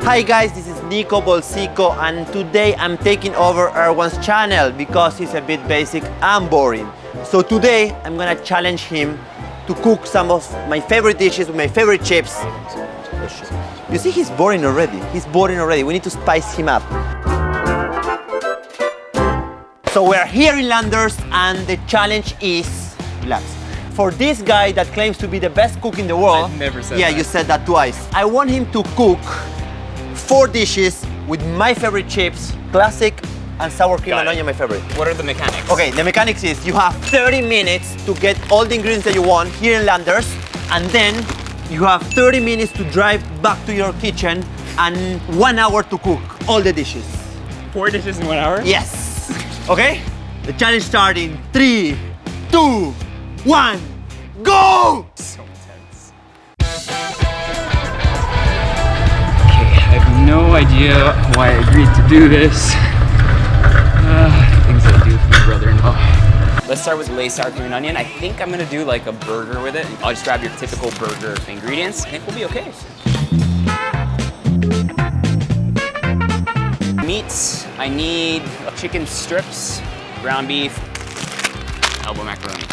Hi guys, this is Nico Bolsico, and today I'm taking over Erwan's channel because he's a bit basic and boring. So today I'm gonna challenge him to cook some of my favorite dishes with my favorite chips. You see, he's boring already. We need to spice him up. So we're here in Landers and the challenge is, relax. For this guy that claims to be the best cook in the world. I've never said that. Yeah, you said that twice. I want him to cook 4 dishes with my favorite chips, classic and sour cream and onion, my favorite. What are the mechanics? Okay, the mechanics is you have 30 minutes to get all the ingredients that you want here in Landers, and then you have 30 minutes to drive back to your kitchen and 1 hour to cook all the dishes. 4 dishes in 1 hour? Yes. Okay? The challenge starts in 3, 2, 1, go! So intense. I have no idea why I agreed to do this. Things I do for my brother-in-law. Let's start with Lay's sour cream and onion. I think I'm gonna do like a burger with it. I'll just grab your typical burger ingredients. I think we'll be okay. Meats, I need chicken strips, ground beef, elbow macaroni.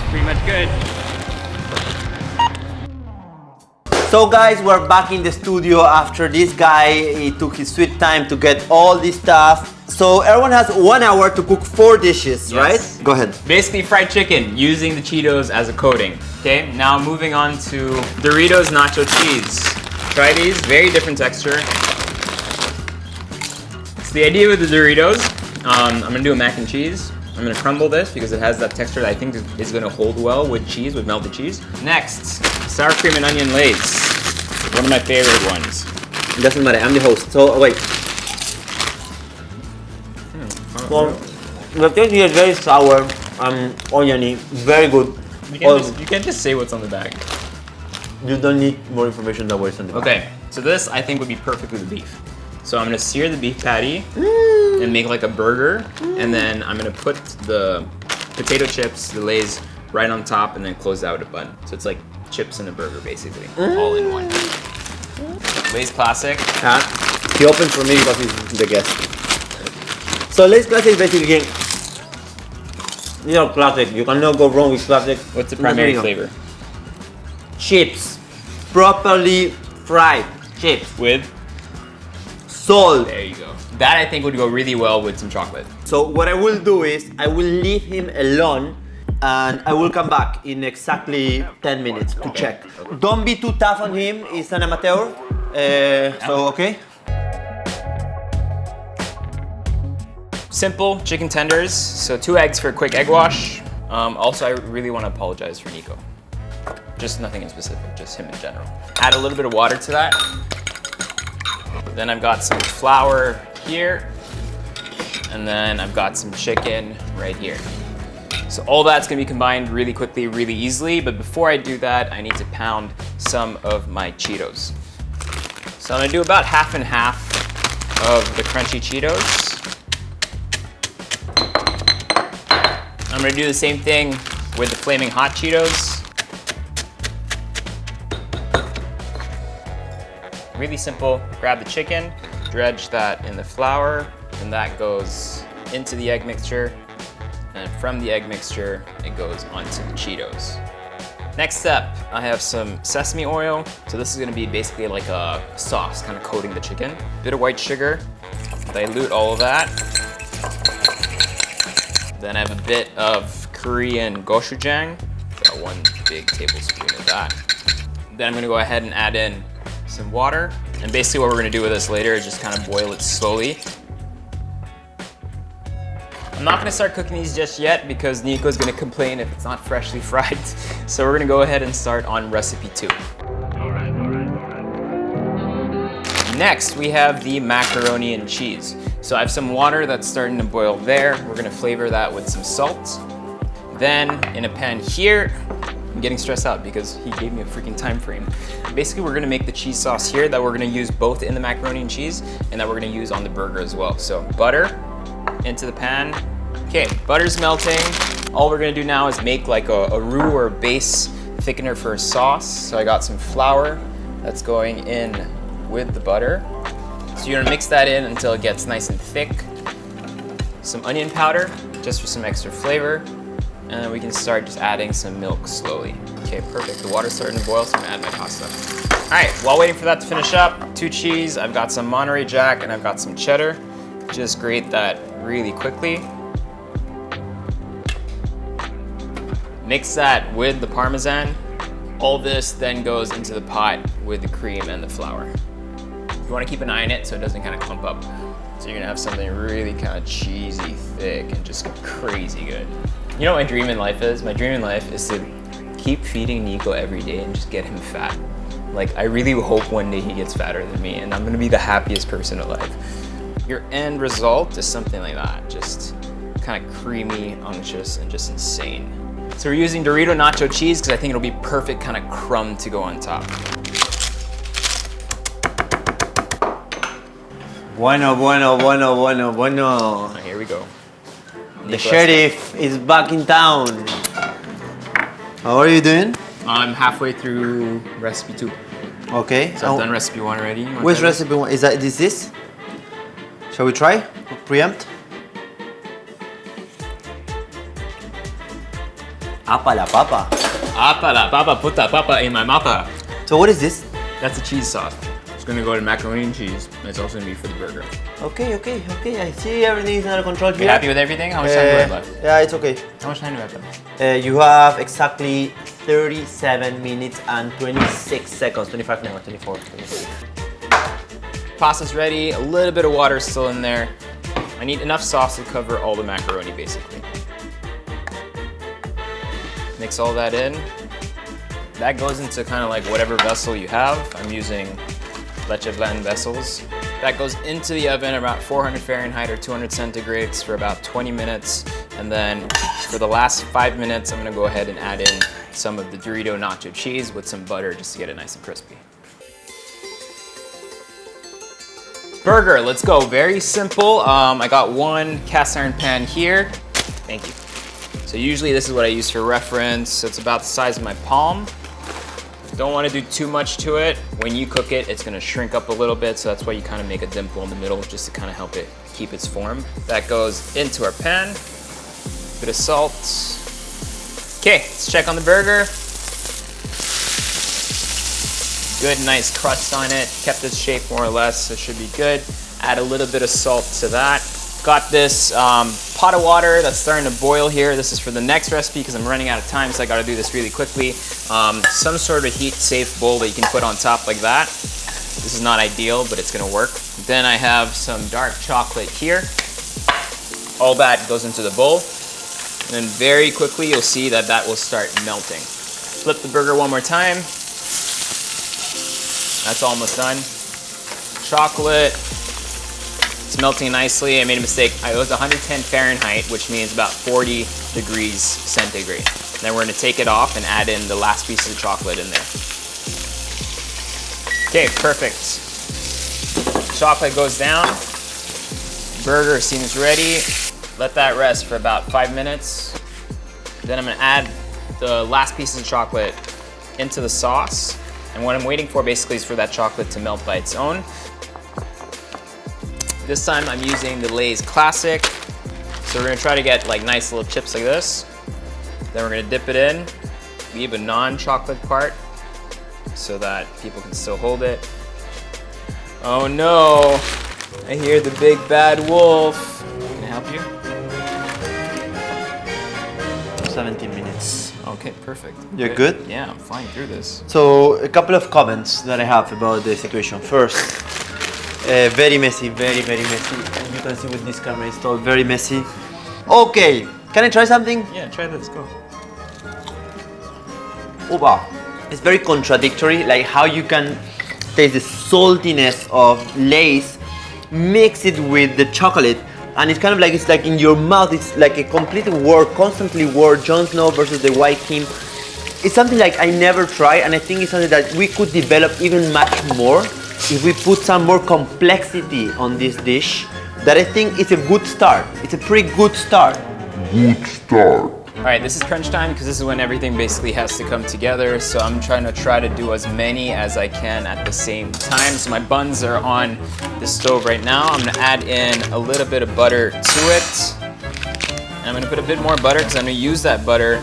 Pretty much good. So guys, we're back in the studio after this guy, he took his sweet time to get all this stuff. So Erwan has 1 hour to cook 4 dishes, Yes. right? Go ahead. Basically fried chicken using the Cheetos as a coating. Okay, now moving on to Doritos nacho cheese. Try these, very different texture. So the idea with the Doritos, I'm gonna do a mac and cheese. I'm gonna crumble this because it has that texture that I think is gonna hold well with cheese, with melted cheese. Next, sour cream and onion Lay's. One of my favorite ones. It doesn't matter, I'm the host. So wait. Well, the taste here is very sour and oniony, very good. You can't just say what's on the bag. You don't need more information than what is on the back. Okay, so this I think would be perfect with the beef. So I'm gonna sear the beef patty and make like a burger, and then I'm gonna put the potato chips, the Lay's, right on top, and then close out a bun. So it's like chips and a burger basically, all in one. Lay's classic. He opened for me because he's the guest. So Lay's classic basically, you know, classic. You cannot go wrong with classic. What's the primary flavor? Chips, properly fried chips. With? Salt. There you go. That I think would go really well with some chocolate. So what I will do is I will leave him alone and I will come back in exactly 10 minutes to check. Don't be too tough on him, he's an amateur. So okay? Simple chicken tenders. So 2 eggs for a quick egg wash. Also, I really want to apologize for Nico. Just nothing in specific, just him in general. Add a little bit of water to that. Then I've got some flour here, and then I've got some chicken right here. So all that's gonna be combined really quickly, really easily, but before I do that, I need to pound some of my Cheetos. So I'm gonna do about half and half of the crunchy Cheetos. I'm gonna do the same thing with the flaming hot Cheetos. Really simple. Grab the chicken, dredge that in the flour, and that goes into the egg mixture. And from the egg mixture, it goes onto the Cheetos. Next step, I have some sesame oil. So this is gonna be basically like a sauce, kind of coating the chicken. Bit of white sugar, dilute all of that. Then I have a bit of Korean gochujang. Got 1 big tablespoon of that. Then I'm gonna go ahead and add in some water. And basically what we're gonna do with this later is just kind of boil it slowly. I'm not gonna start cooking these just yet because Nico's gonna complain if it's not freshly fried. So we're gonna go ahead and start on recipe 2. Next, we have the macaroni and cheese. So I have some water that's starting to boil there. We're gonna flavor that with some salt. Then in a pan here, I'm I'm getting stressed out because he gave me a freaking time frame. Basically, we're gonna make the cheese sauce here that we're gonna use both in the macaroni and cheese and that we're gonna use on the burger as well. So butter into the pan. Okay, butter's melting. All we're gonna do now is make like a roux or a base thickener for a sauce. So I got some flour that's going in with the butter. So you're gonna mix that in until it gets nice and thick. Some onion powder, just for some extra flavor. And then we can start just adding some milk slowly. Okay, perfect. The water's starting to boil, so I'm gonna add my pasta. All right, while waiting for that to finish up, 2 cheese, I've got some Monterey Jack, and I've got some cheddar. Just grate that really quickly. Mix that with the Parmesan. All this then goes into the pot with the cream and the flour. You wanna keep an eye on it so it doesn't kind of clump up. So you're gonna have something really kind of cheesy, thick, and just crazy good. You know what my dream in life is? My dream in life is to keep feeding Nico every day and just get him fat. Like, I really hope one day he gets fatter than me and I'm gonna be the happiest person alive. Your end result is something like that. Just kind of creamy, unctuous, and just insane. So we're using Dorito nacho cheese because I think it'll be perfect kind of crumb to go on top. Bueno, bueno, bueno, bueno, bueno. Here we go. The sheriff is back in town. How are you doing? I'm halfway through recipe 2. Okay. So I've done recipe 1 already. Which recipe 1? Is that this? Shall we try? Preempt? Apa la papa. Apa la papa, put the papa in my mapa. So what is this? That's a cheese sauce. It's gonna go to macaroni and cheese. It's also gonna be for the burger. Okay. I see everything is under control here. You happy with everything? How much time do I have left? Yeah, it's okay. How much time do I have left? You have exactly 37 minutes and 26 seconds. 25, no, 24. 26. Pasta's ready. A little bit of water still in there. I need enough sauce to cover all the macaroni, basically. Mix all that in. That goes into kind of like whatever vessel you have. I'm using leche blend vessels. That goes into the oven about 400 Fahrenheit or 200 centigrades for about 20 minutes. And then for the last 5 minutes, I'm gonna go ahead and add in some of the Dorito nacho cheese with some butter just to get it nice and crispy. Burger, let's go. Very simple. I got 1 cast iron pan here. Thank you. So usually this is what I use for reference. So it's about the size of my palm. Don't want to do too much to it. When you cook it, it's going to shrink up a little bit. So that's why you kind of make a dimple in the middle just to kind of help it keep its form. That goes into our pan. Bit of salt. Okay, let's check on the burger. Good, nice crust on it. Kept its shape more or less, so it should be good. Add a little bit of salt to that. Got this pot of water that's starting to boil here. This is for the next recipe because I'm running out of time, so I gotta do this really quickly. Some sort of heat-safe bowl that you can put on top like that. This is not ideal, but it's gonna work. Then I have some dark chocolate here. All that goes into the bowl. And then very quickly, you'll see that that will start melting. Flip the burger one more time. That's almost done. Chocolate. It's melting nicely. I made a mistake. It was 110 Fahrenheit, which means about 40 degrees centigrade. Then we're gonna take it off and add in the last piece of the chocolate in there. Okay, perfect. Chocolate goes down. Burger seems ready. Let that rest for about 5 minutes. Then I'm gonna add the last piece of chocolate into the sauce. And what I'm waiting for basically is for that chocolate to melt by its own. This time I'm using the Lay's Classic. So we're gonna try to get like nice little chips like this. Then we're gonna dip it in, leave a non-chocolate part so that people can still hold it. Oh no, I hear the big bad wolf. Can I help you? 17 minutes. Okay, perfect. You're good? Yeah, I'm flying through this. So, a couple of comments that I have about the situation. First, very messy, very messy. And you can see with this camera installed, very messy. Okay, can I try something? Yeah, try this, go. Oh wow, it's very contradictory, like how you can taste the saltiness of Lay's, mix it with the chocolate, and it's kind of like, it's like in your mouth, it's like a complete war, constantly war, Jon Snow versus the White King. it's something like I never tried, and I think it's something that we could develop even much more if we put some more complexity on this dish. That I think is a good start. It's a pretty good start. All right, this is crunch time because this is when everything basically has to come together. So I'm trying to do as many as I can at the same time. So my buns are on the stove right now. I'm gonna add in a little bit of butter to it. And I'm gonna put a bit more butter because I'm gonna use that butter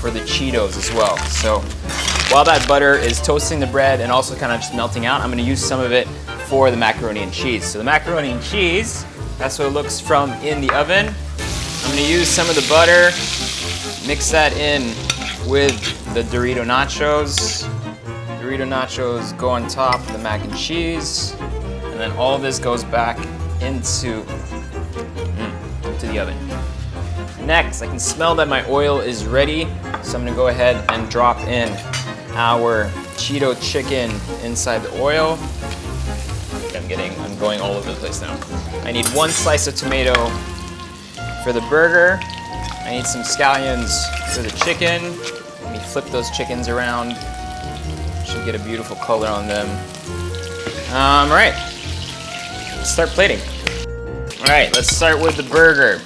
for the Cheetos as well. So while that butter is toasting the bread and also kind of just melting out, I'm gonna use some of it for the macaroni and cheese. So the macaroni and cheese, that's what it looks from in the oven. I'm gonna use some of the butter, mix that in with the Dorito nachos. Dorito nachos go on top of the mac and cheese, and then all of this goes back into the oven. Next, I can smell that my oil is ready, so I'm gonna go ahead and drop in our Cheeto chicken inside the oil. I'm going all over the place now. I need 1 slice of tomato for the burger. I need some scallions for the chicken. Let me flip those chickens around. Should get a beautiful color on them. All right, let's start plating. All right, let's start with the burger.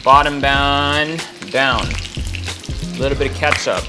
Bottom down. A little bit of ketchup.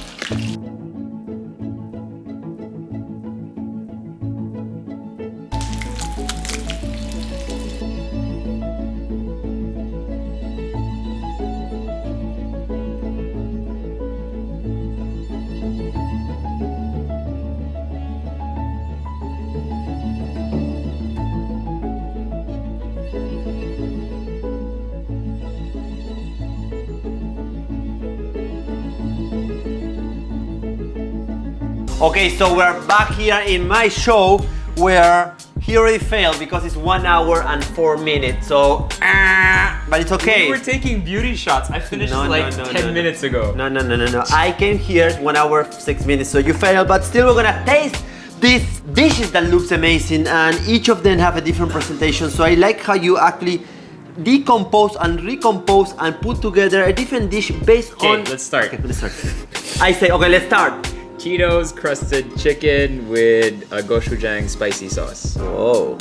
Okay, so we're back here in my show where he already failed because it's 1 hour and 4 minutes. So, but it's okay. We were taking beauty shots. I finished 10 minutes ago. No. I came here 1 hour 6 minutes, so you failed. But still, we're gonna taste these dishes that looks amazing, and each of them have a different presentation. So I like how you actually decompose and recompose and put together a different dish based on. Okay, let's start. Okay, let's start. I say, okay, let's start. Cheetos crusted chicken with a gochujang spicy sauce. Oh.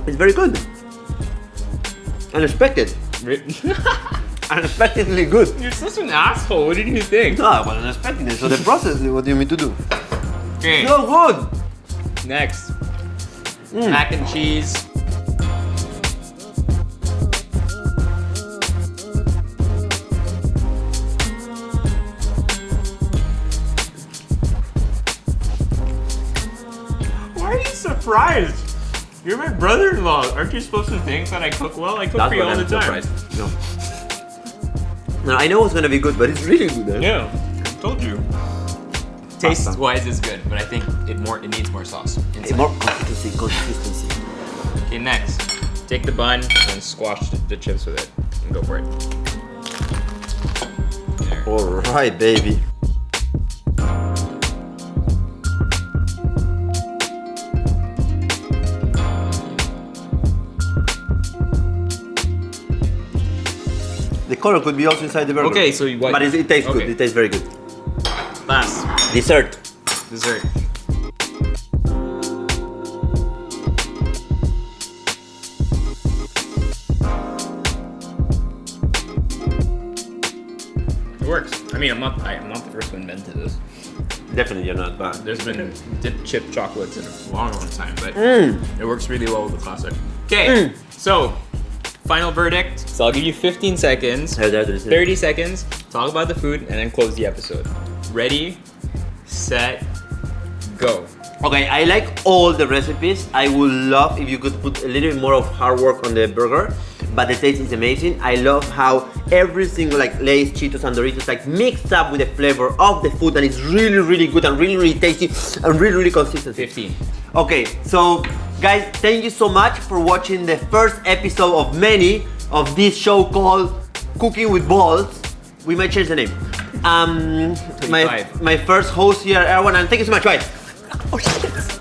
It's very good. Unexpected. Unexpectedly good. You're such an asshole. What did you think? No, I wasn't expecting it. So the process, what do you mean to do? Okay. So good. Next. Mac and cheese. Why are you surprised? You're my brother-in-law. Aren't you supposed to think that I cook well? I cook for you all the time. No. No, I know it's gonna be good, but it's really good. Eh? Yeah, I told you. Taste-wise is good, but I think it needs more sauce. More consistency. Okay, next. Take the bun and squash the chips with it. And go for it. There. Alright, baby. The color could be also inside the burger. Okay, so what? But it tastes good. It tastes very good. Last. Dessert. Dessert. It works. I mean, I'm not the first one invented this. Definitely, you're not bad. There's been dipped chip chocolates in a long time, but it works really well with the classic. Okay, so final verdict. So I'll give you 15 seconds, 30 seconds, talk about the food, and then close the episode. Ready, set, go. Okay, I like all the recipes. I would love if you could put a little bit more of hard work on the burger, but the taste is amazing. I love how every single like Lay's, Cheetos, and Doritos like mixed up with the flavor of the food, and it's really, really good and really, really tasty and really, really consistent. 15. Okay, so guys, thank you so much for watching the first episode of many of this show called Cooking with Balls. We might change the name. My first host here, Erwan, and thank you so much. Bye. Oh shit.